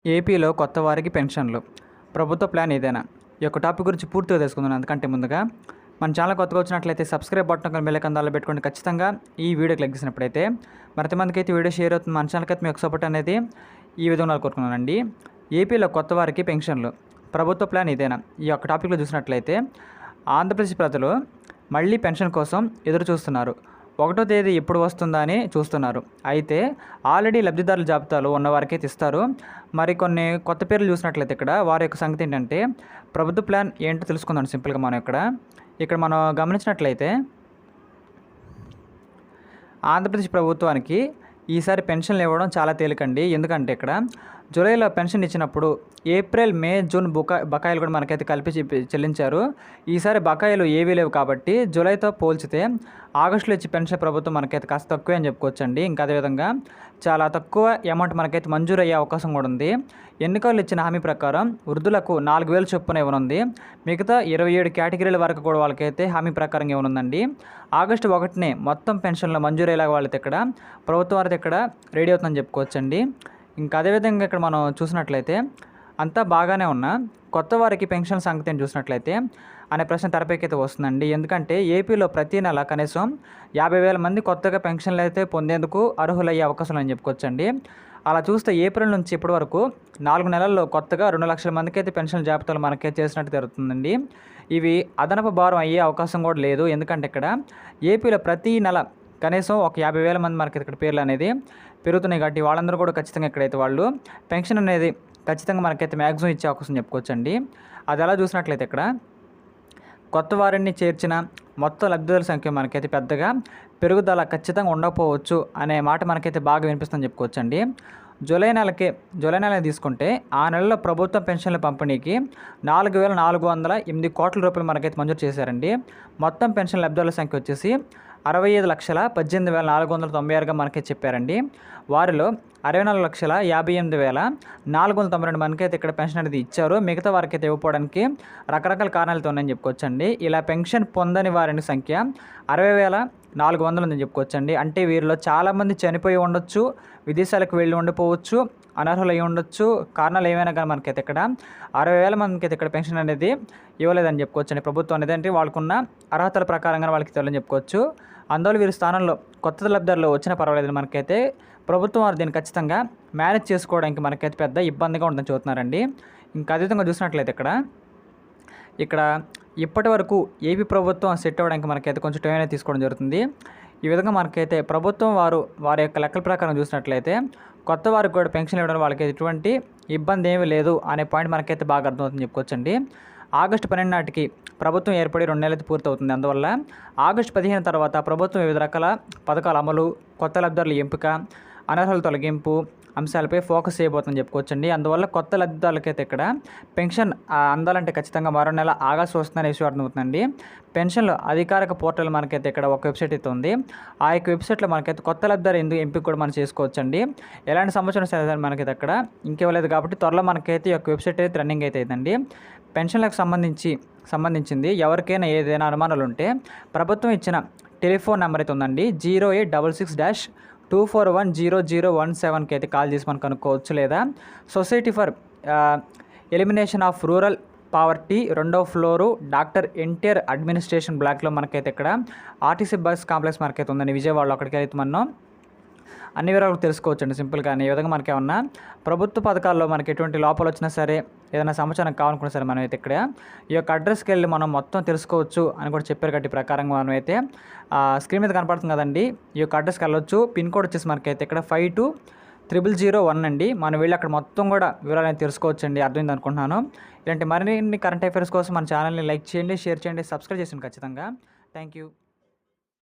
ఏపీలో కొత్త వారికి పెన్షన్లు. ప్రభుత్వ ప్లాన్ ఏదైనా? ఈ యొక్క టాపిక్ గురించి పూర్తిగా తెలుసుకుందాం. అందుకంటే ముందుగా మన ఛానల్ కొత్తగా వచ్చినట్లయితే సబ్స్క్రైబ్ బటన్ బెల్ ఐకాన్ దానిలో పెట్టుకోండి. ఖచ్చితంగా ఈ వీడియో క్లిక్ చేసినప్పుడైతే మరింతమందికి అయితే వీడియో షేర్ అవుతుంది. మన ఛానల్కి అయితే మీ యొక్క సపోర్ట్ అనేది ఈ విధంగా కోరుకున్నానండి. ఏపీలో కొత్త వారికి పెన్షన్లు. ప్రభుత్వ ప్లాన్ ఇదేనా? ఈ యొక్క టాపిక్లో చూసినట్లయితే ఆంధ్రప్రదేశ్ ప్రజలు మళ్ళీ పెన్షన్ కోసం ఎదురు చూస్తున్నారు. 1వ తేదీ ఎప్పుడు వస్తుందా అని చూస్తున్నారు. అయితే ఆల్రెడీ లబ్ధిదారుల జాబితాలో ఉన్నవారికైతే ఇస్తారు. మరికొన్ని కొత్త పేర్లు చూసినట్లయితే ఇక్కడ వారి యొక్క సంగతి ఏంటంటే ప్రభుత్వ ప్లాన్ ఏంటో తెలుసుకుందాం. సింపుల్గా మనం ఇక్కడ మనం గమనించినట్లయితే ఆంధ్రప్రదేశ్ ప్రభుత్వానికి ఈసారి పెన్షన్లు ఇవ్వడం చాలా తేలికండి. ఎందుకంటే ఇక్కడ జూలైలో పెన్షన్ ఇచ్చినప్పుడు ఏప్రిల్, మే, జూన్ బకాయిలు కూడా మనకైతే కలిపి చెల్లించారు. ఈసారి బకాయిలు ఏవీ లేవు కాబట్టి జూలైతో పోల్చితే ఆగస్టులో ఇచ్చి పెన్షన్ ప్రభుత్వం మనకైతే కాస్త తక్కువే అని చెప్పుకోవచ్చండి. ఇంకా అదేవిధంగా చాలా తక్కువ అమౌంట్ మనకైతే మంజూరు అయ్యే అవకాశం కూడా ఉంది. ఎన్నికల్లో ఇచ్చిన హామీ ప్రకారం వృద్ధులకు 4,000 చొప్పున ఇవ్వనుంది. మిగతా 27 కేటగిరీల వరకు కూడా వాళ్ళకైతే హామీ ప్రకారం ఇవ్వనుందండి. ఆగస్టు 1నే మొత్తం పెన్షన్లు మంజూరు అయ్యేలాగా వాళ్ళతో ఇక్కడ ప్రభుత్వం వారితో ఇక్కడ రెడీ అవుతుందని చెప్పుకోవచ్చండి. ఇంకా అదేవిధంగా ఇక్కడ మనం చూసినట్లయితే అంతా బాగానే ఉన్నా కొత్త వారికి పెన్షన్ సంగతి చూసినట్లయితే అనే ప్రశ్న తెరపైకైతే వస్తుందండి. ఎందుకంటే ఏపీలో ప్రతి నెల కనీసం 50,000 మంది కొత్తగా పెన్షన్లు అయితే పొందేందుకు అర్హులయ్యే అవకాశాలు అని చెప్పుకోవచ్చండి. అలా చూస్తే ఏప్రిల్ నుంచి ఇప్పటి వరకు 4 నెలల్లో కొత్తగా 2 లక్షల మందికి అయితే పెన్షన్ జాబితాలు మనకే చేసినట్టు జరుగుతుందండి. ఇవి అదనపు భారం అయ్యే అవకాశం కూడా లేదు. ఎందుకంటే ఇక్కడ ఏపీలో ప్రతి నెల కనీసం ఒక 50,000 మంది మనకి ఇక్కడ పేర్లు అనేది పెరుగుతున్నాయి కాబట్టి వాళ్ళందరూ కూడా ఖచ్చితంగా ఎక్కడైతే వాళ్ళు పెన్షన్ అనేది ఖచ్చితంగా మనకైతే మ్యాక్సిమం ఇచ్చే అవకాశం చెప్పుకోవచ్చండి. అది ఎలా చూసినట్లయితే ఇక్కడ కొత్త వారిని చేర్చిన మొత్తం లబ్ధిదారుల సంఖ్య మనకైతే పెద్దగా పెరుగుదల ఖచ్చితంగా ఉండకపోవచ్చు అనే మాట మనకైతే బాగా వినిపిస్తుందని చెప్పుకోవచ్చండి. జూలై నెల తీసుకుంటే ఆ నెలలో ప్రభుత్వ పెన్షన్ల పంపిణీకి 4,408 కోట్ల రూపాయలు మనకైతే మంజూరు చేశారండి. మొత్తం పెన్షన్ లబ్ధిదారుల సంఖ్య వచ్చేసి 65,18,496గా మనకి చెప్పారండి. వారిలో 64,58,492 మందికి అయితే ఇక్కడ పెన్షన్ అనేది ఇచ్చారు. మిగతా వారికి అయితే ఇవ్వకపోవడానికి రకరకాల కారణాలతో ఉన్నాయని చెప్పుకోవచ్చండి. ఇలా పెన్షన్ పొందని వారి సంఖ్య 60,400 ఉందని చెప్పుకోవచ్చండి. అంటే వీరిలో చాలామంది చనిపోయి ఉండొచ్చు, విదేశాలకు వెళ్ళి ఉండిపోవచ్చు, అనర్హులు అయి ఉండొచ్చు. కారణాలు ఏమైనా కానీ మనకైతే ఇక్కడ 60,000 మందికి అయితే ఇక్కడ పెన్షన్ అనేది ఇవ్వలేదని చెప్పుకోవచ్చండి. ప్రభుత్వం అనేది అంటే వాళ్ళకున్న అర్హతల ప్రకారంగా వాళ్ళకి తెలియని చెప్పుకోవచ్చు. అందువల్ల వీరి స్థానంలో కొత్త లబ్ధిదారులు వచ్చినా పర్వాలేదు, మనకైతే ప్రభుత్వం వారు దీన్ని ఖచ్చితంగా మేనేజ్ చేసుకోవడానికి మనకైతే పెద్ద ఇబ్బందిగా ఉందని చూస్తున్నారండి. ఇంకా అదేవిధంగా చూసినట్లయితే ఇక్కడ ఇప్పటి వరకు ఏపీ ప్రభుత్వం సెట్ అవ్వడానికి మనకైతే కొంచెం టైం అనేది తీసుకోవడం జరుగుతుంది. ఈ విధంగా మనకైతే ప్రభుత్వం వారి యొక్క లెక్కల ప్రకారం చూసినట్లయితే కొత్త వారికి కూడా పెన్షన్ ఇవ్వడం వాళ్ళకి ఎటువంటి ఇబ్బంది ఏమీ లేదు అనే పాయింట్ మనకైతే బాగా అర్థమవుతుందని చెప్పుకోవచ్చండి. ఆగస్టు 12 నాటికి ప్రభుత్వం ఏర్పడి 2 నెలలు పూర్తవుతుంది. అందువల్ల ఆగస్టు 15 తర్వాత ప్రభుత్వం వివిధ రకాల పథకాల అమలు, కొత్త లబ్ధిదారుల ఎంపిక, అనర్హుల తొలగింపు అంశాలపై ఫోకస్ చేయబోతుందని చెప్పుకోవచ్చండి. అందువల్ల కొత్త లబ్ధిదారులకైతే ఇక్కడ పెన్షన్ అందాలంటే ఖచ్చితంగా మరో నెల ఆగస్టు వస్తుందనే విషయం అర్థమవుతుందండి. పెన్షన్లు అధికారిక పోర్టల్ మనకైతే ఇక్కడ ఒక వెబ్సైట్ అయితే ఉంది. ఆ యొక్క వెబ్సైట్లో మనకైతే కొత్త లబ్ధిదారు ఎంపిక కూడా మనం చేసుకోవచ్చండి. ఎలాంటి సంవత్సరం సరే మనకైతే అక్కడ ఇంకేవలేదు కాబట్టి త్వరలో మనకైతే ఈ యొక్క వెబ్సైట్ అయితే రన్నింగ్ అయితే అయిందండి. పెన్షన్లకు సంబంధించింది ఎవరికైనా ఏదైనా అనుమానాలు ఉంటే ప్రభుత్వం ఇచ్చిన టెలిఫోన్ నెంబర్ అయితే ఉందండి. 0866-241-0017కి అయితే కాల్ చేసి మనం కనుక్కోవచ్చు. లేదా society for elimination of rural poverty 2వ ఫ్లోరు డాక్టర్ ఎన్టీఆర్ అడ్మినిస్ట్రేషన్ బ్లాక్లో మనకైతే ఇక్కడ ఆర్టీసీ బస్ కాంప్లెక్స్ మనకైతే ఉందండి విజయవాడలో. అక్కడికి అయితే మనం అన్ని వివరాలు తెలుసుకోవచ్చండి సింపుల్గా. ఈ విధంగా మనకి ఏమన్నా ప్రభుత్వ పథకాల్లో మనకి ఎటువంటి లోపాలు వచ్చినా సరే, ఏదైనా సమాచారం కావాలనుకున్నా సరే మనం అయితే ఇక్కడ ఈ యొక్క అడ్రస్కి వెళ్ళి మనం మొత్తం తెలుసుకోవచ్చు అని కూడా చెప్పారు. కాబట్టి ప్రకారంగా మనం అయితే స్క్రీన్ మీద కనపడుతుంది కదండి, ఈ యొక్క అడ్రస్కి వెళ్ళొచ్చు. పిన్ కోడ్ వచ్చేసి మనకైతే ఇక్కడ 520001 అండి. మనం వెళ్ళి అక్కడ మొత్తం కూడా వివరాలు అయితే తెలుసుకోవచ్చండి. అర్థమైంది అనుకుంటున్నాను. ఇలాంటి మరిన్ని కరెంట్ అఫైర్స్ కోసం మన ఛానల్ని లైక్ చేయండి, షేర్ చేయండి, సబ్స్క్రైబ్ చేయండి ఖచ్చితంగా. Thank you.